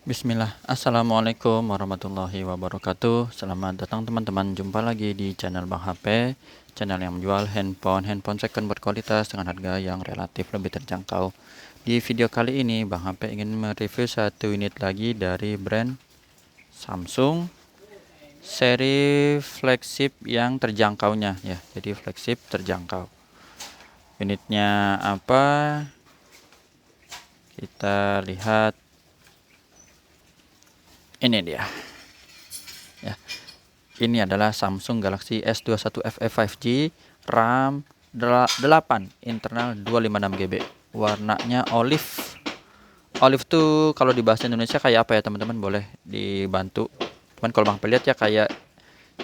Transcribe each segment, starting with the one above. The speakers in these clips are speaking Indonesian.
Bismillah, Assalamualaikum warahmatullahi wabarakatuh. Selamat datang teman-teman, jumpa lagi di channel Bang HP, channel yang menjual handphone second berkualitas dengan harga yang relatif lebih terjangkau. Di video kali ini Bang HP ingin mereview satu unit lagi dari brand Samsung, seri flagship yang terjangkaunya ya, jadi flagship terjangkau. Unitnya apa? Kita lihat. Ini dia ya. Ini adalah Samsung Galaxy S21 FE 5G, RAM 8, internal 256 GB. Warnanya olive. Olive tuh kalau di bahasa Indonesia kayak apa ya teman-teman? Boleh dibantu. Cuman kalau Bang lihat ya kayak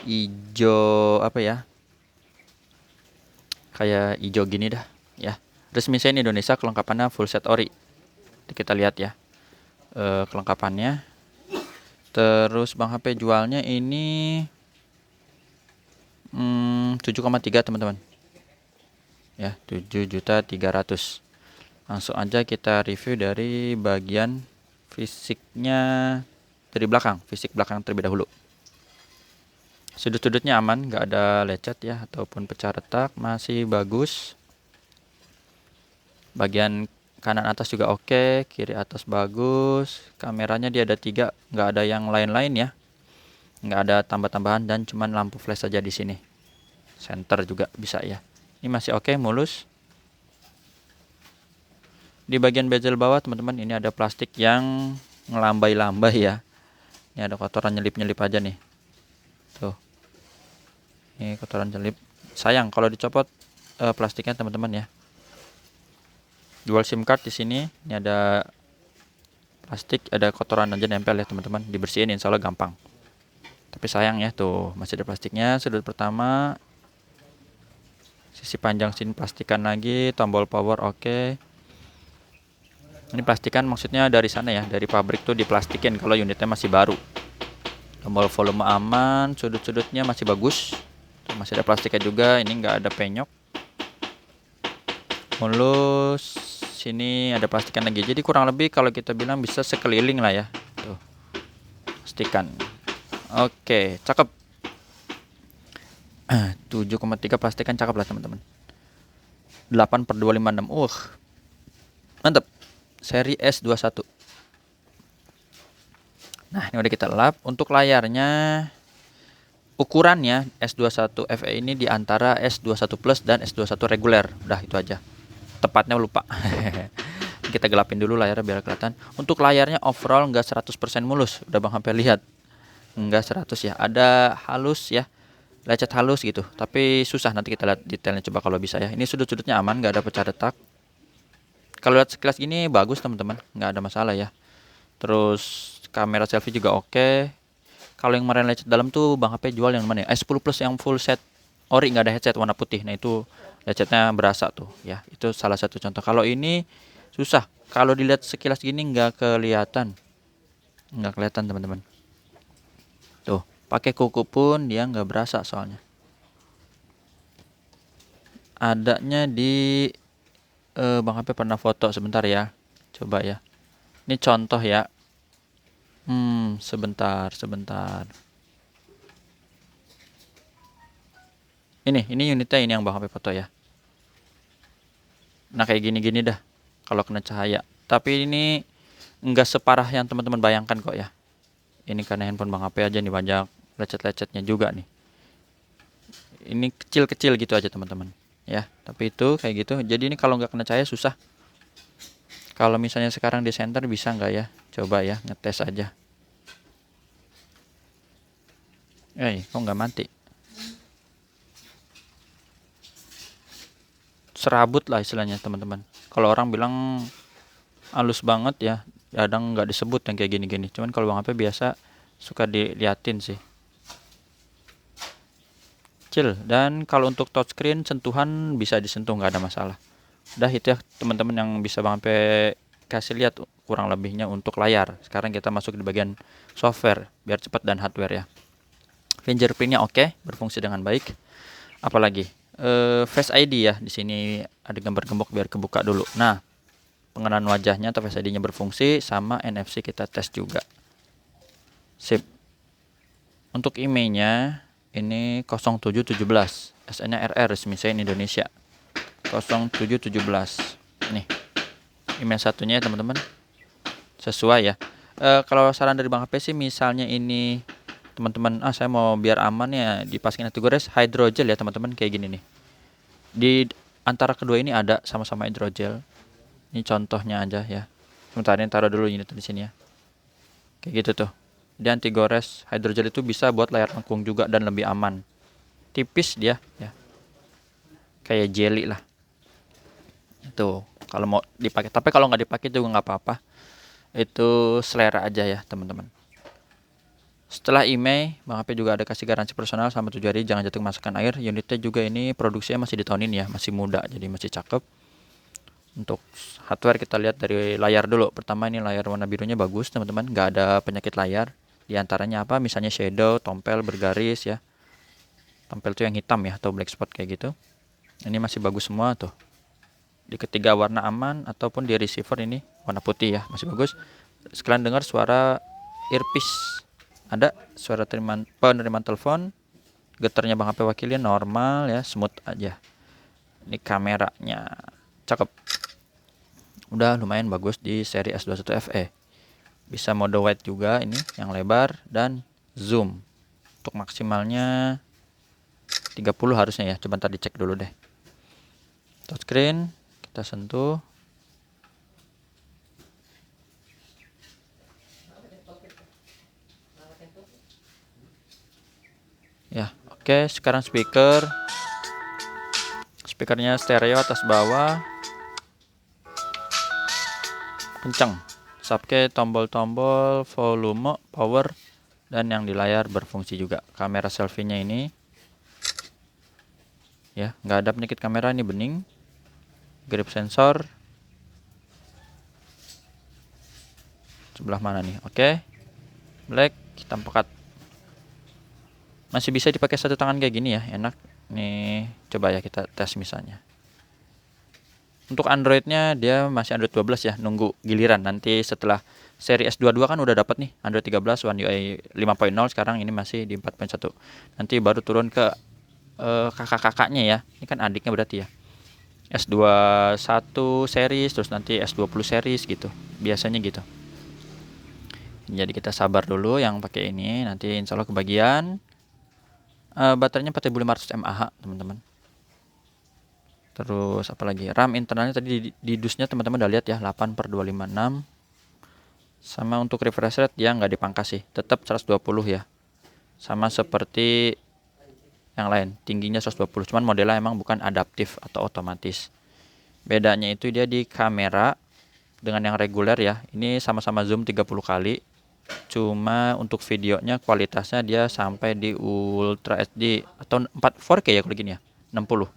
hijau apa ya? Kayak hijau gini dah ya. Resmi saya Indonesia, kelengkapannya full set ori. Kita lihat ya kelengkapannya. Terus Bang HP jualnya ini 7,3 teman-teman ya, 7.300.000. Langsung aja kita review dari bagian fisiknya, dari belakang, fisik belakang terlebih dahulu. Sudut-sudutnya aman, nggak ada lecet ya ataupun pecah retak, masih bagus. Bagian kanan atas juga oke, kiri atas bagus. Kameranya dia ada 3, nggak ada yang lain-lain ya, nggak ada tambah-tambahan, dan cuman lampu flash saja di sini. Center juga bisa ya. Ini masih oke, mulus. Di bagian bezel bawah teman-teman, ini ada plastik yang ngelambai-lambai ya. Ini ada kotoran nyelip-nyelip aja nih. Tuh. Ini kotoran nyelip. Sayang kalau dicopot plastiknya teman-teman ya. Dual SIM card di sini. Ini ada plastik, ada kotoran aja nempel ya teman-teman. Dibersihin insya Allah gampang. Tapi sayang ya, tuh masih ada plastiknya. Sudut pertama, sisi panjang sini plastikan lagi. Tombol power oke. Ini plastikan maksudnya dari sana ya, dari pabrik tuh diplastikin kalau unitnya masih baru. Tombol volume aman, sudut-sudutnya masih bagus. Tuh, masih ada plastiknya juga, ini nggak ada penyok. Mulus, sini ada plastikan lagi. Jadi kurang lebih kalau kita bilang bisa sekeliling lah ya. Tuh, plastikan. Oke, cakep. 7,3 plastikan cakep lah teman-teman. 8/256. Mantap. Seri S21. Nah, ini udah kita lap. Untuk layarnya, ukurannya S21 FE ini di antara S21 Plus dan S21 reguler. Udah itu aja. Tepatnya lupa. Kita gelapin dulu layarnya biar kelihatan. Untuk layarnya overall nggak 100% mulus. Udah Bang sampai lihat. Nggak 100 ya. Ada halus ya. Lecet halus gitu. Tapi susah, nanti kita lihat detailnya coba kalau bisa ya. Ini sudut-sudutnya aman, nggak ada pecah retak. Kalau lihat sekilas gini bagus teman-teman, nggak ada masalah ya. Terus kamera selfie juga oke. Kalau yang kemarin lecet dalam tuh Bang HP jual yang mana ya? S10 Plus yang full set ori, nggak ada headset warna putih. Nah itu lecetnya berasa tuh ya. Itu salah satu contoh. Kalau ini susah. Kalau dilihat sekilas gini nggak kelihatan. Nggak kelihatan teman-teman. Tuh, pakai kuku pun dia nggak berasa soalnya. Adanya di Bang HP pernah foto sebentar ya. Coba ya. Ini contoh ya. Sebentar. Ini unitnya, ini yang Bang HP foto ya. Nah kayak gini-gini dah kalau kena cahaya. Tapi ini enggak separah yang teman-teman bayangkan kok ya. Ini karena handphone Bang HP aja nih, banyak lecet-lecetnya juga nih. Ini kecil-kecil gitu aja teman-teman ya. Tapi itu kayak gitu. Jadi ini kalau nggak kena cahaya susah. Kalau misalnya sekarang di center bisa nggak ya? Coba ya, ngetes aja. Kok nggak mati? Serabut lah istilahnya teman-teman. Kalau orang bilang halus banget ya, kadang nggak disebut yang kayak gini-gini. Cuman kalau Bang HP biasa suka diliatin sih. Kecil. Dan kalau untuk touchscreen sentuhan bisa disentuh, nggak ada masalah. Udah itu ya teman-teman yang bisa Bang HP kasih lihat kurang lebihnya untuk layar. Sekarang kita masuk di bagian software biar cepat dan hardware ya. Fingerprintnya oke, berfungsi dengan baik. Apalagi Face ID ya, di sini ada gambar gembok biar kebuka dulu. Nah, pengenalan wajahnya atau Face ID-nya berfungsi, sama NFC kita tes juga. Sip. Untuk IMEI-nya ini 0717, SN-nya RR, resmi saya Indonesia. 0717. Nih. IMEI satunya ya teman-teman. Sesuai ya. Kalau saran dari Bang HP sih, misalnya ini teman-teman, saya mau biar aman ya dipasangin anti-gores hydrogel ya teman-teman, kayak gini nih. Di antara kedua ini ada sama-sama hydrogel. Ini contohnya aja ya. Sebentar, ini taruh dulu ini di sini ya. Kayak gitu tuh. Di anti gores hydrogel itu bisa buat layar lengkung juga dan lebih aman. Tipis dia ya. Kayak jelly lah. Itu kalau mau dipakai. Tapi kalau nggak dipakai juga nggak apa-apa. Itu selera aja ya teman-teman. Setelah IMEI, Bang HP juga ada kasih garansi personal sama 7 hari, jangan jatuh masukkan air. Unitnya juga ini produksinya masih di tahun ini ya, masih muda, jadi masih cakep. Untuk hardware kita lihat dari layar dulu. Pertama ini layar warna birunya bagus teman-teman, nggak ada penyakit layar. Di antaranya apa? Misalnya shadow, tompel, bergaris ya. Tompel itu yang hitam ya, atau black spot kayak gitu. Ini masih bagus semua tuh. Di ketiga warna aman, ataupun di receiver ini warna putih ya, masih bagus. Sekalian dengar suara earpiece. Ada suara penerimaan telepon. Getarnya Bang HP wakilin normal ya, smooth aja. Ini kameranya cakep. Udah lumayan bagus di seri S21 FE. Bisa mode wide juga ini yang lebar, dan zoom. Untuk maksimalnya 30 harusnya ya. Coba ntar dicek dulu deh. Touchscreen kita sentuh. Ya, oke, sekarang speakernya stereo atas bawah. Kencang. Subke, tombol-tombol, volume, power, dan yang di layar berfungsi juga. Kamera selfie-nya ini ya, nggak ada penyakit kamera, ini bening. Grip sensor sebelah mana nih? Oke. Black, hitam pekat. Masih bisa dipakai satu tangan kayak gini ya, enak. Nih, coba ya kita tes misalnya. Untuk Android-nya dia masih Android 12 ya, nunggu giliran nanti setelah seri S22 kan udah dapat nih Android 13 One UI 5.0, sekarang ini masih di 4.1. Nanti baru turun ke kakak-kakaknya ya. Ini kan adiknya berarti ya. S21 series, terus nanti S20 series gitu. Biasanya gitu. Jadi kita sabar dulu yang pakai ini, nanti insya Allah kebagian. Baterainya 4500 mAh teman-teman. Terus apalagi RAM internalnya tadi di dusnya teman-teman udah lihat ya, 8/256. Sama untuk refresh rate dia nggak dipangkas sih, tetap 120 ya. Sama seperti yang lain, tingginya 120, cuman modelnya emang bukan adaptif atau otomatis. Bedanya itu dia di kamera dengan yang reguler ya. Ini sama-sama zoom 30 kali. Cuma untuk videonya kualitasnya dia sampai di Ultra HD atau 4K ya kalau gini ya, 60.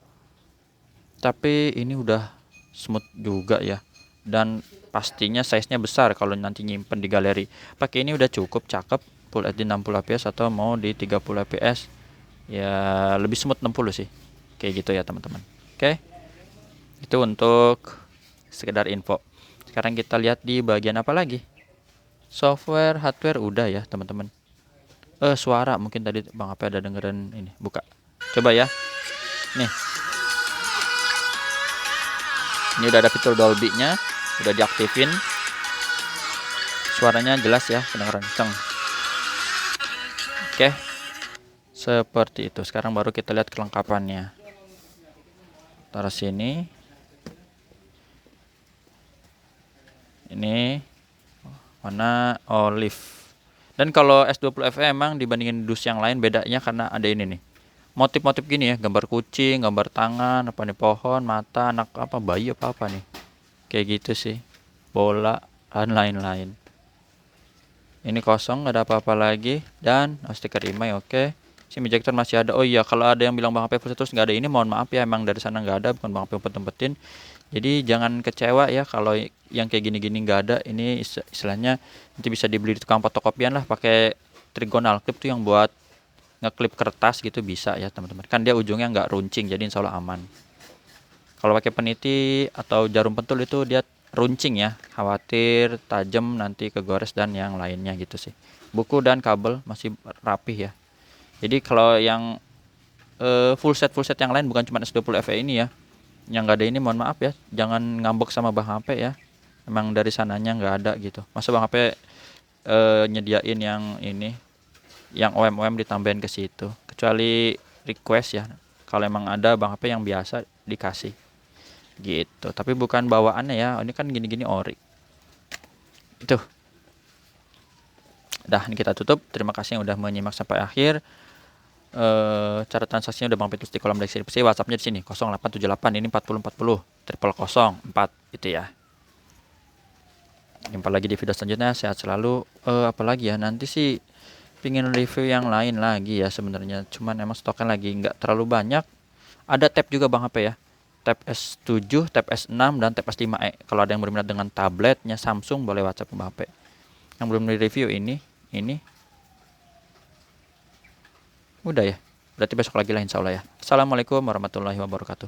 Tapi ini udah smooth juga ya, dan pastinya size-nya besar kalau nanti nyimpen di galeri. Pakai ini udah cukup cakep, Full HD 60 fps atau mau di 30 fps ya, lebih smooth 60 sih, kayak gitu ya teman-teman. Oke, itu untuk sekedar info. Sekarang kita lihat di bagian apa lagi. Software, hardware udah ya teman-teman. Suara mungkin tadi Bang apa ada dengerin ini, buka coba ya. Nih, ini udah ada fitur Dolby-nya, udah diaktifin. Suaranya jelas ya, kedengeran kenceng. Oke, seperti itu. Sekarang baru kita lihat kelengkapannya. Taruh sini. Ini warna olive. Dan kalau S20 FE emang dibandingin dus yang lain bedanya karena ada ini nih, motif-motif gini ya, gambar kucing, gambar tangan, apa nih, pohon, mata, anak apa, bayi apa nih, kayak gitu sih, bola dan lain-lain. Ini kosong, nggak ada apa-apa lagi, dan stiker IMEI oke. SIM ejector masih ada. Oh iya, kalau ada yang bilang Bang HP full terus nggak ada ini, mohon maaf ya, emang dari sana nggak ada, bukan Bang HP umpet-umpetin. Jadi jangan kecewa ya kalau yang kayak gini-gini nggak ada. Ini istilahnya nanti bisa dibeli di tukang fotokopian lah, pakai trigonal clip tuh yang buat ngeklip kertas gitu bisa ya teman-teman. Kan dia ujungnya nggak runcing, jadi insya Allah aman. Kalau pakai peniti atau jarum pentul itu dia runcing ya, khawatir tajam nanti kegores dan yang lainnya gitu sih. Buku dan kabel masih rapih ya. Jadi kalau yang full set yang lain bukan cuma S20 FE ini ya, yang nggak ada ini mohon maaf ya, jangan ngambek sama Bang HP ya. Emang dari sananya nggak ada gitu. Masa Bang HP nyediain yang ini, yang OM ditambahin ke situ. Kecuali request ya. Kalau emang ada Bang HP yang biasa dikasih gitu. Tapi bukan bawaannya ya. Ini kan gini-gini ori. Itu. Dah, ini kita tutup. Terima kasih yang udah menyimak sampai akhir. Cara transaksinya udah Bang tulis di kolom deskripsi. WhatsAppnya di sini 0878 ini 4040 0004 itu ya. Jumpa lagi di video selanjutnya. Sehat selalu. Apalagi ya, nanti sih pingin review yang lain lagi ya sebenarnya. Cuman emang stoknya lagi nggak terlalu banyak. Ada tab juga Bang HP ya. Tab S7, tab S6 dan tab S5e. Kalau ada yang berminat dengan tabletnya Samsung boleh WhatsApp ke Bang HP. Yang belum di review ini udah ya. Berarti besok lagi lah insya Allah ya. Assalamualaikum warahmatullahi wabarakatuh.